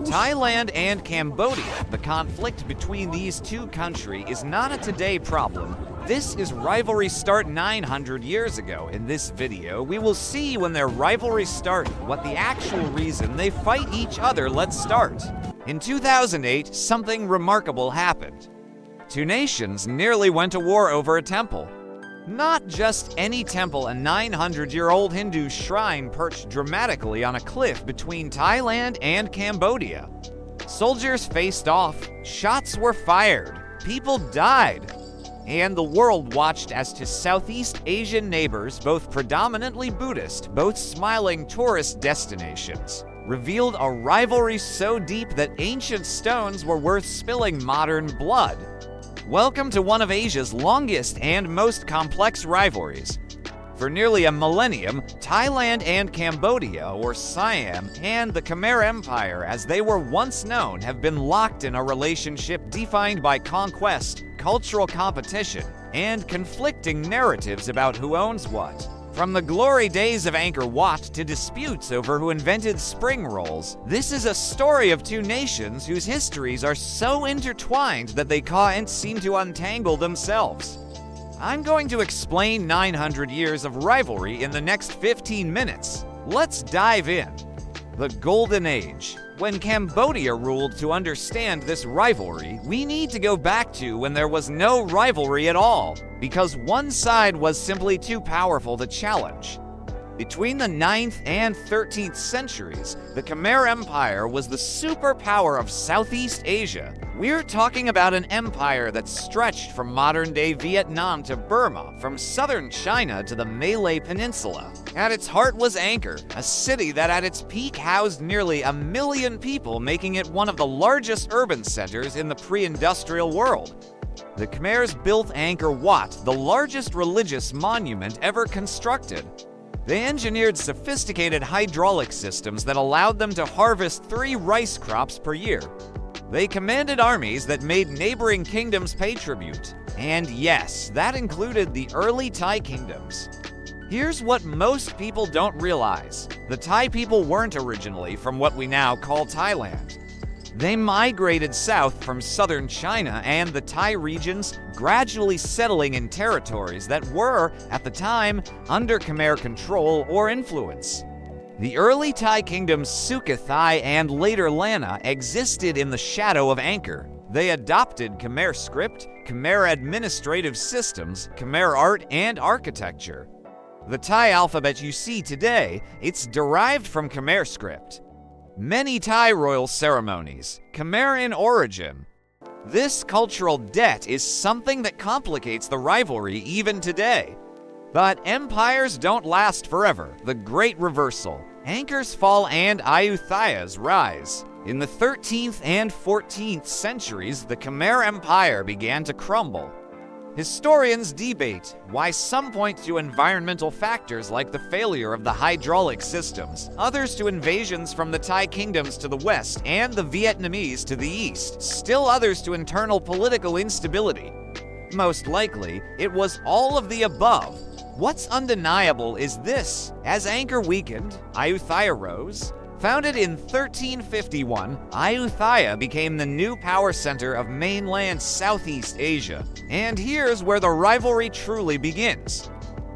Thailand and Cambodia. The conflict between these two countries is not a today problem. This is rivalry start 900 years ago. In this video, we will see when their rivalry started, what the actual reason they fight each other. Let's start. In 2008, something remarkable happened. Two nations nearly went to war over a temple. Not just any temple, a 900-year-old Hindu shrine perched dramatically on a cliff between Thailand and Cambodia. Soldiers faced off, shots were fired, people died, and the world watched as two Southeast Asian neighbors, both predominantly Buddhist, both smiling tourist destinations, revealed a rivalry so deep that ancient stones were worth spilling modern blood. Welcome to one of Asia's longest and most complex rivalries. For nearly a millennium, Thailand and Cambodia, or Siam, and the Khmer Empire as they were once known, have been locked in a relationship defined by conquest, cultural competition, and conflicting narratives about who owns what. From the glory days of Angkor Wat to disputes over who invented spring rolls, this is a story of two nations whose histories are so intertwined that they can't seem to untangle themselves. I'm going to explain 900 years of rivalry in the next 15 minutes. Let's dive in. The Golden Age. When Cambodia ruled, to understand this rivalry, we need to go back to when there was no rivalry at all, because one side was simply too powerful to challenge. Between the 9th and 13th centuries, the Khmer Empire was the superpower of Southeast Asia. We're talking about an empire that stretched from modern-day Vietnam to Burma, from southern China to the Malay Peninsula. At its heart was Angkor, a city that at its peak housed nearly 1 million people, making it one of the largest urban centers in the pre-industrial world. The Khmers built Angkor Wat, the largest religious monument ever constructed. They engineered sophisticated hydraulic systems that allowed them to harvest 3 rice crops per year. They commanded armies that made neighboring kingdoms pay tribute. And yes, that included the early Thai kingdoms. Here's what most people don't realize. The Thai people weren't originally from what we now call Thailand. They migrated south from southern China and the Thai regions, gradually settling in territories that were, at the time, under Khmer control or influence. The early Thai kingdoms Sukhothai and later Lanna existed in the shadow of Angkor. They adopted Khmer script, Khmer administrative systems, Khmer art and architecture. The Thai alphabet you see today, it's derived from Khmer script. Many Thai royal ceremonies, Khmer in origin. This cultural debt is something that complicates the rivalry even today. But empires don't last forever. The Great Reversal, Angkor's fall and Ayutthaya's rise. In the 13th and 14th centuries, the Khmer Empire began to crumble. Historians debate why. Some point to environmental factors like the failure of the hydraulic systems, others to invasions from the Thai kingdoms to the west and the Vietnamese to the east, still others to internal political instability. Most likely, it was all of the above. What's undeniable is this: as Angkor weakened, Ayutthaya rose. Founded in 1351, Ayutthaya became the new power center of mainland Southeast Asia. And here's where the rivalry truly begins.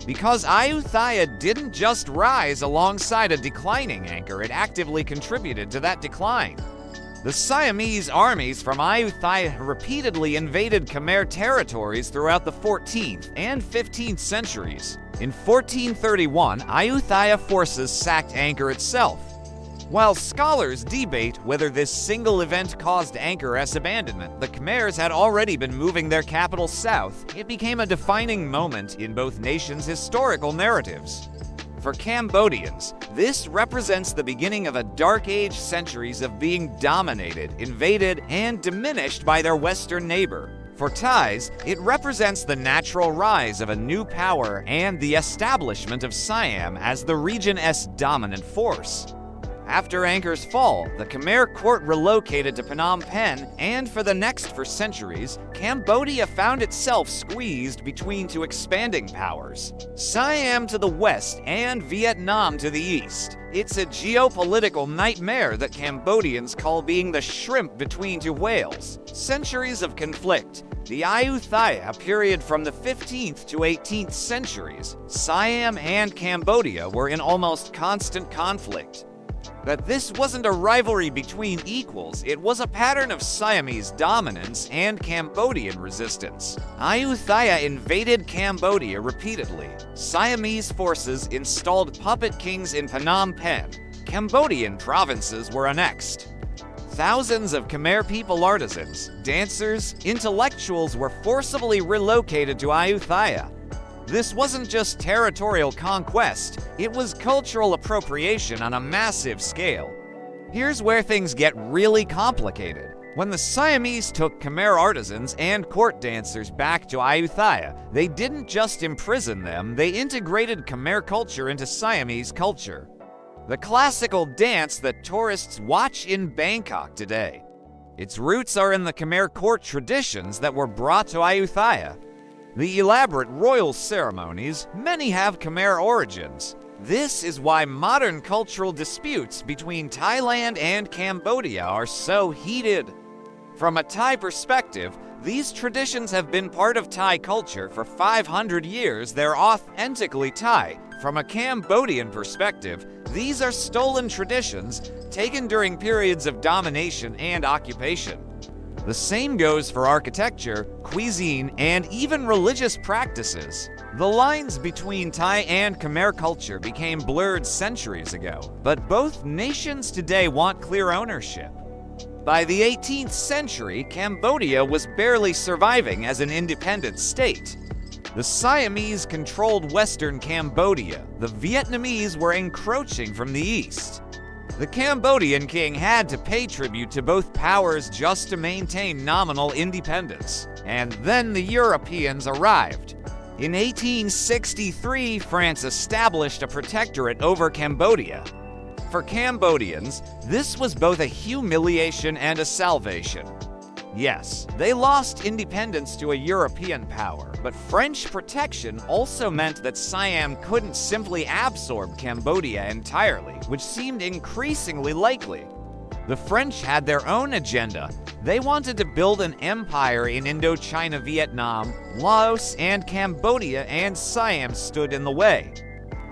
Because Ayutthaya didn't just rise alongside a declining Angkor, it actively contributed to that decline. The Siamese armies from Ayutthaya repeatedly invaded Khmer territories throughout the 14th and 15th centuries. In 1431, Ayutthaya forces sacked Angkor itself. While scholars debate whether this single event caused Angkor's abandonment, the Khmers had already been moving their capital south. It became a defining moment in both nations' historical narratives. For Cambodians, this represents the beginning of a dark age, centuries of being dominated, invaded, and diminished by their western neighbor. For Thais, it represents the natural rise of a new power and the establishment of Siam as the region's dominant force. After Angkor's fall, the Khmer court relocated to Phnom Penh, and for the next centuries, Cambodia found itself squeezed between two expanding powers, Siam to the west and Vietnam to the east. It's a geopolitical nightmare that Cambodians call being the shrimp between two whales. Centuries of conflict. The Ayutthaya period from the 15th to 18th centuries, Siam and Cambodia were in almost constant conflict. But this wasn't a rivalry between equals, it was a pattern of Siamese dominance and Cambodian resistance. Ayutthaya invaded Cambodia repeatedly. Siamese forces installed puppet kings in Phnom Penh. Cambodian provinces were annexed. Thousands of Khmer people artisans, dancers, intellectuals were forcibly relocated to Ayutthaya. This wasn't just territorial conquest, it was cultural appropriation on a massive scale. Here's where things get really complicated. When the Siamese took Khmer artisans and court dancers back to Ayutthaya, they didn't just imprison them, they integrated Khmer culture into Siamese culture. The classical dance that tourists watch in Bangkok today. Its roots are in the Khmer court traditions that were brought to Ayutthaya. The elaborate royal ceremonies, many have Khmer origins. This is why modern cultural disputes between Thailand and Cambodia are so heated. From a Thai perspective, these traditions have been part of Thai culture for 500 years. They're authentically Thai. From a Cambodian perspective, these are stolen traditions taken during periods of domination and occupation. The same goes for architecture, cuisine, and even religious practices. The lines between Thai and Khmer culture became blurred centuries ago, but both nations today want clear ownership. By the 18th century, Cambodia was barely surviving as an independent state. The Siamese controlled Western Cambodia. The Vietnamese were encroaching from the east. The Cambodian king had to pay tribute to both powers just to maintain nominal independence. And then the Europeans arrived. In 1863, France established a protectorate over Cambodia. For Cambodians, this was both a humiliation and a salvation. Yes, they lost independence to a European power, but French protection also meant that Siam couldn't simply absorb Cambodia entirely, which seemed increasingly likely. The French had their own agenda. They wanted to build an empire in Indochina, Vietnam, Laos, and Cambodia, and Siam stood in the way.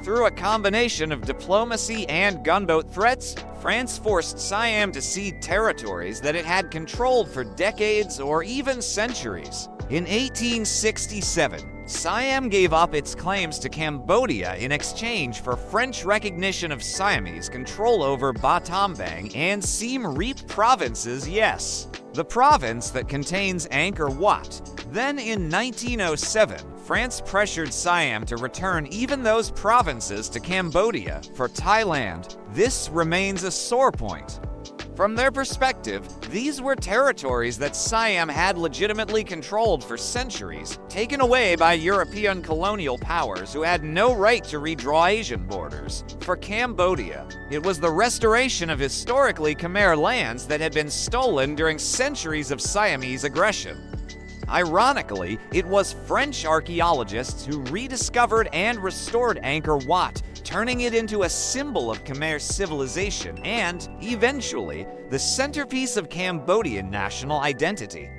Through a combination of diplomacy and gunboat threats, France forced Siam to cede territories that it had controlled for decades or even centuries. In 1867, Siam gave up its claims to Cambodia in exchange for French recognition of Siamese control over Battambang and Siem Reap provinces, yes, the province that contains Angkor Wat. Then in 1907, France pressured Siam to return even those provinces to Cambodia. For Thailand, this remains a sore point. From their perspective, these were territories that Siam had legitimately controlled for centuries, taken away by European colonial powers who had no right to redraw Asian borders. For Cambodia, it was the restoration of historically Khmer lands that had been stolen during centuries of Siamese aggression. Ironically, it was French archaeologists who rediscovered and restored Angkor Wat, turning it into a symbol of Khmer civilization and, eventually, the centerpiece of Cambodian national identity.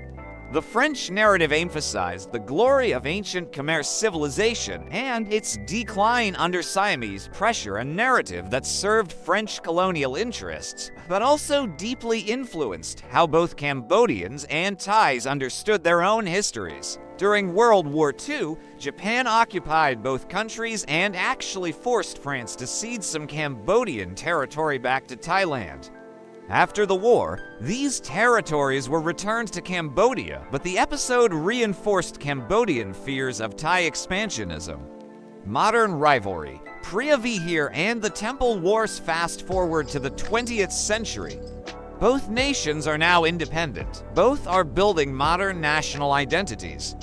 The French narrative emphasized the glory of ancient Khmer civilization and its decline under Siamese pressure, a narrative that served French colonial interests, but also deeply influenced how both Cambodians and Thais understood their own histories. During World War II, Japan occupied both countries and actually forced France to cede some Cambodian territory back to Thailand. After the war, these territories were returned to Cambodia, but the episode reinforced Cambodian fears of Thai expansionism. Modern rivalry, Preah Vihear and the Temple Wars. Fast forward to the 20th century. Both nations are now independent. Both are building modern national identities.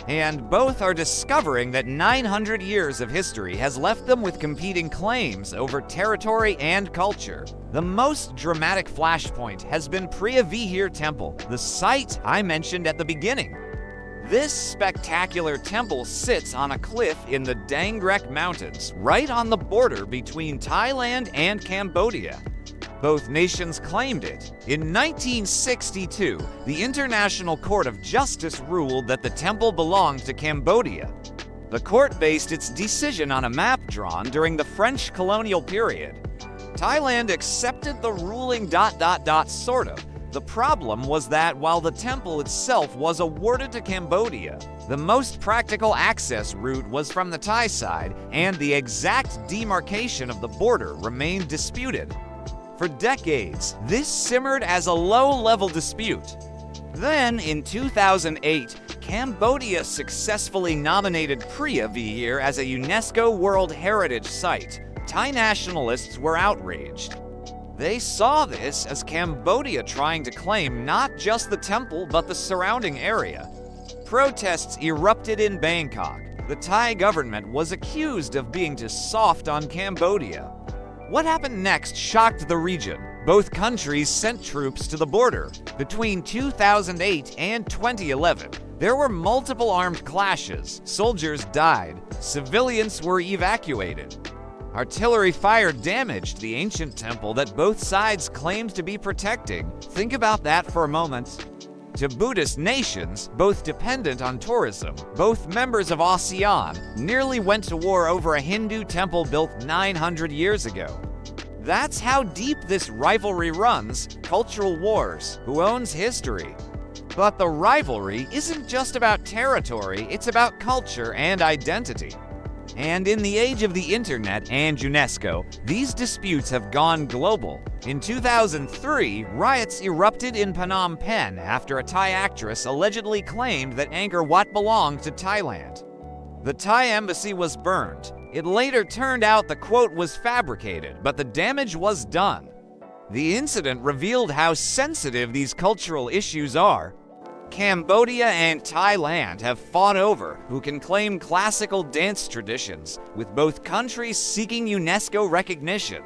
And both are discovering that 900 years of history has left them with competing claims over territory and culture. The most dramatic flashpoint has been Preah Vihear Temple, the site I mentioned at the beginning. This spectacular temple sits on a cliff in the Dangrek Mountains, right on the border between Thailand and Cambodia. Both nations claimed it. In 1962, the International Court of Justice ruled that the temple belonged to Cambodia. The court based its decision on a map drawn during the French colonial period. Thailand accepted the ruling sort of. The problem was that while the temple itself was awarded to Cambodia, the most practical access route was from the Thai side, and the exact demarcation of the border remained disputed. For decades, this simmered as a low-level dispute. Then, in 2008, Cambodia successfully nominated Preah Vihear as a UNESCO World Heritage Site. Thai nationalists were outraged. They saw this as Cambodia trying to claim not just the temple but the surrounding area. Protests erupted in Bangkok. The Thai government was accused of being too soft on Cambodia. What happened next shocked the region. Both countries sent troops to the border. Between 2008 and 2011, there were multiple armed clashes. Soldiers died. Civilians were evacuated. Artillery fire damaged the ancient temple that both sides claimed to be protecting. Think about that for a moment. To Buddhist nations, both dependent on tourism, both members of ASEAN, nearly went to war over a Hindu temple built 900 years ago. That's how deep this rivalry runs. Cultural wars. Who owns history? But the rivalry isn't just about territory, it's about culture and identity. And in the age of the internet and UNESCO, these disputes have gone global. In 2003, riots erupted in Phnom Penh after a Thai actress allegedly claimed that Angkor Wat belonged to Thailand. The Thai embassy was burned. It later turned out the quote was fabricated, but the damage was done. The incident revealed how sensitive these cultural issues are. Cambodia and Thailand have fought over who can claim classical dance traditions, with both countries seeking UNESCO recognition.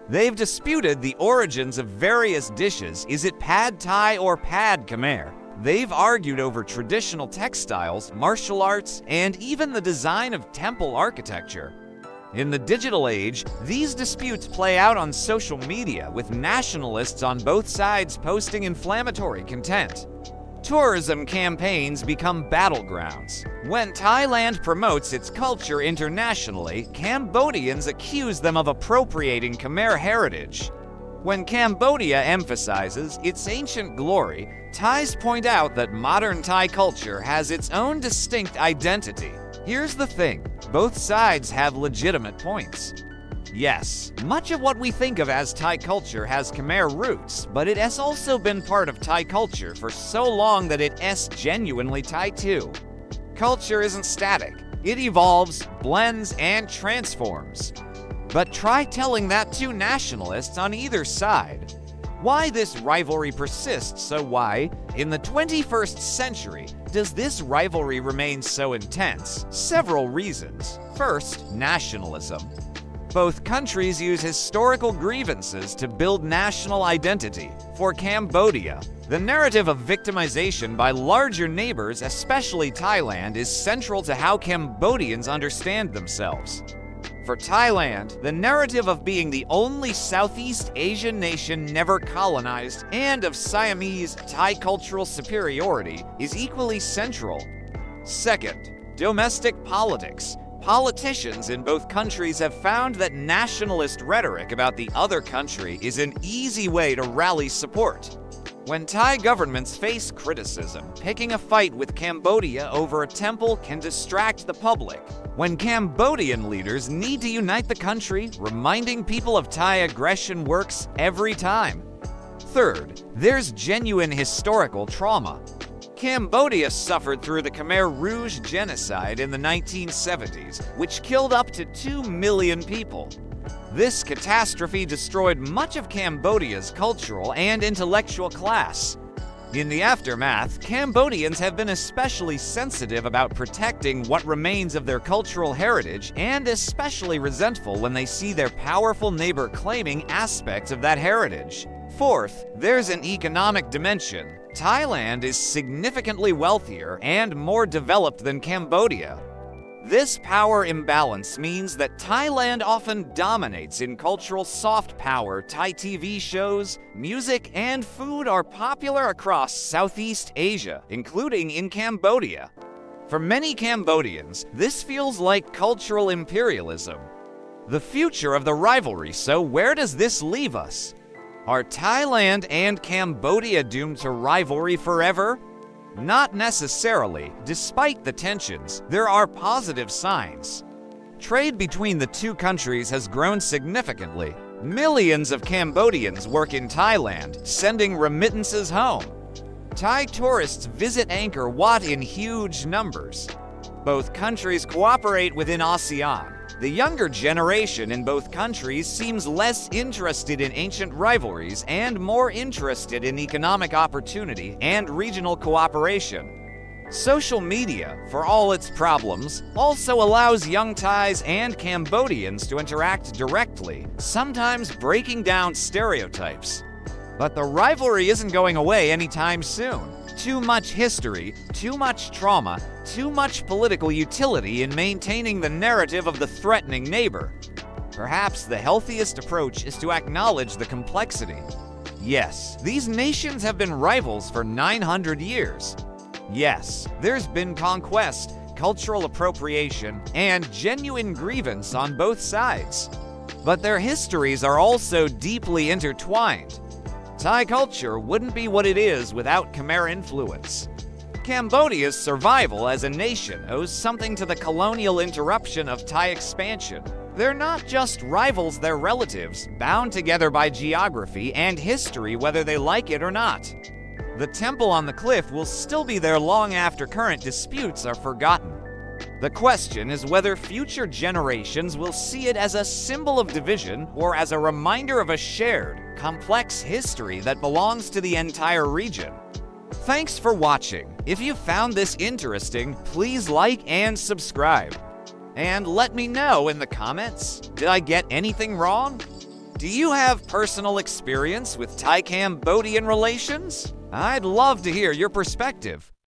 They've disputed the origins of various dishes. Is it Pad Thai or Pad Khmer? They've argued over traditional textiles, martial arts, and even the design of temple architecture. In the digital age, these disputes play out on social media, with nationalists on both sides posting inflammatory content. Tourism campaigns become battlegrounds. When Thailand promotes its culture internationally, Cambodians accuse them of appropriating Khmer heritage. When Cambodia emphasizes its ancient glory, Thais point out that modern Thai culture has its own distinct identity. Here's the thing, both sides have legitimate points. Yes, much of what we think of as Thai culture has Khmer roots, but it has also been part of Thai culture for so long that it's genuinely Thai too. Culture isn't static. It evolves, blends, and transforms. But try telling that to nationalists on either side. Why this rivalry persists, so why, in the 21st century, does this rivalry remain so intense? Several reasons. First, nationalism. Both countries use historical grievances to build national identity. For Cambodia, the narrative of victimization by larger neighbors, especially Thailand, is central to how Cambodians understand themselves. For Thailand, the narrative of being the only Southeast Asian nation never colonized and of Siamese Thai cultural superiority is equally central. Second, domestic politics. Politicians in both countries have found that nationalist rhetoric about the other country is an easy way to rally support. When Thai governments face criticism, picking a fight with Cambodia over a temple can distract the public. When Cambodian leaders need to unite the country, reminding people of Thai aggression works every time. Third, there's genuine historical trauma. Cambodia suffered through the Khmer Rouge genocide in the 1970s, which killed up to 2 million people. This catastrophe destroyed much of Cambodia's cultural and intellectual class. In the aftermath, Cambodians have been especially sensitive about protecting what remains of their cultural heritage and especially resentful when they see their powerful neighbor claiming aspects of that heritage. Fourth, there's an economic dimension. Thailand is significantly wealthier and more developed than Cambodia. This power imbalance means that Thailand often dominates in cultural soft power. Thai TV shows, music, and food are popular across Southeast Asia, including in Cambodia. For many Cambodians, this feels like cultural imperialism. The future of the rivalry, so where does this leave us? Are Thailand and Cambodia doomed to rivalry forever? Not necessarily. Despite the tensions, there are positive signs. Trade between the two countries has grown significantly. Millions of Cambodians work in Thailand, sending remittances home. Thai tourists visit Angkor Wat in huge numbers. Both countries cooperate within ASEAN. The younger generation in both countries seems less interested in ancient rivalries and more interested in economic opportunity and regional cooperation. Social media, for all its problems, also allows young Thais and Cambodians to interact directly, sometimes breaking down stereotypes. But the rivalry isn't going away anytime soon. Too much history, too much trauma, too much political utility in maintaining the narrative of the threatening neighbor. Perhaps the healthiest approach is to acknowledge the complexity. Yes, these nations have been rivals for 900 years. Yes, there's been conquest, cultural appropriation, and genuine grievance on both sides. But their histories are also deeply intertwined. Thai culture wouldn't be what it is without Khmer influence. Cambodia's survival as a nation owes something to the colonial interruption of Thai expansion. They're not just rivals, they're relatives, bound together by geography and history whether they like it or not. The temple on the cliff will still be there long after current disputes are forgotten. The question is whether future generations will see it as a symbol of division or as a reminder of a shared, complex history that belongs to the entire region. Thanks for watching. If you found this interesting, please like and subscribe. And let me know in the comments, did I get anything wrong? Do you have personal experience with Thai-Cambodian relations? I'd love to hear your perspective.